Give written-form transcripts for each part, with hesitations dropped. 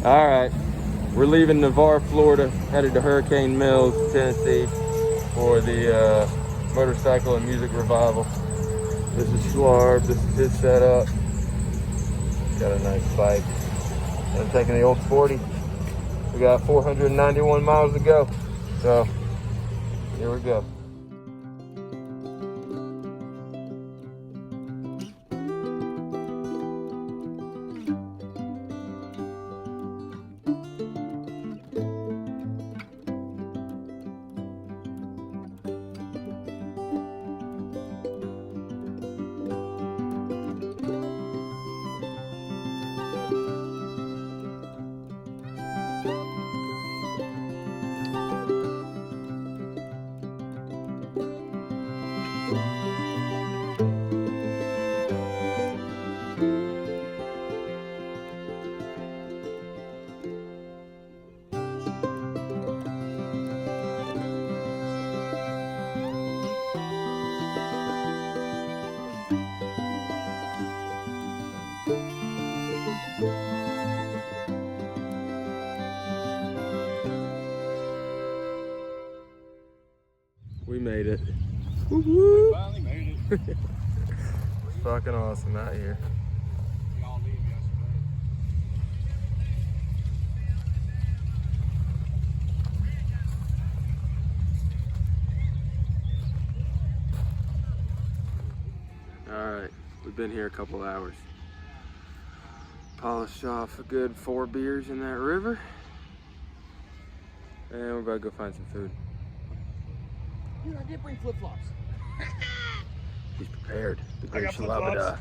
All right, we're leaving Navarre, Florida, headed to Hurricane Mills, Tennessee for the motorcycle and music revival. This is Schlarb, this is his setup. Got a nice bike. I'm taking the old Sporty. We got 491 miles to go. So, here we go. We made it. We finally made it. It's fucking awesome out here. Y'all leave yesterday. Alright, we've been here a couple hours. Polished off a good 4 beers in that river. And we're about to go find some food. Dude, I did bring flip-flops. He's prepared. The I great got Shalabada.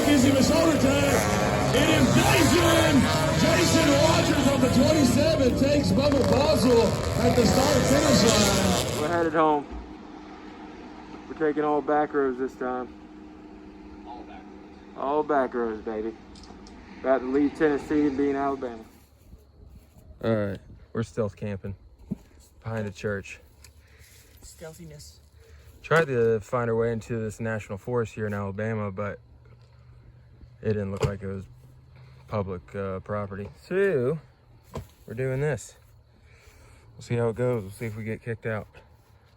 Gives him a shoulder tag. It is Jason Rogers on the 27 takes Bubba Boswell at the start-finish line. We're headed home. We're taking all back roads this time. All back roads. All back roads, baby. About to leave Tennessee and be in Alabama. Alright, we're stealth camping behind a church. Stealthiness. Tried to find our way into this national forest here in Alabama, but it didn't look like it was public property. So, we're doing this. We'll see how it goes. We'll see if we get kicked out.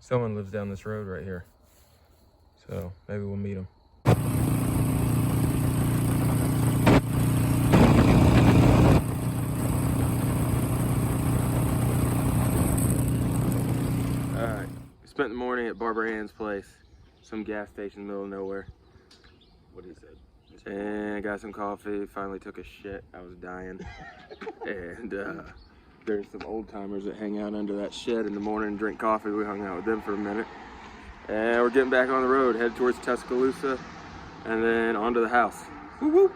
Someone lives down this road right here. So, maybe we'll meet them. Alright, we spent the morning at Barbara Ann's place. Some gas station in the middle of nowhere. What he said. And I got some coffee, finally took a shit, I was dying. And there's some old timers that hang out under that shed in the morning and drink coffee. We hung out with them for a minute. And we're getting back on the road, head towards Tuscaloosa, and then onto the house. Woo woo!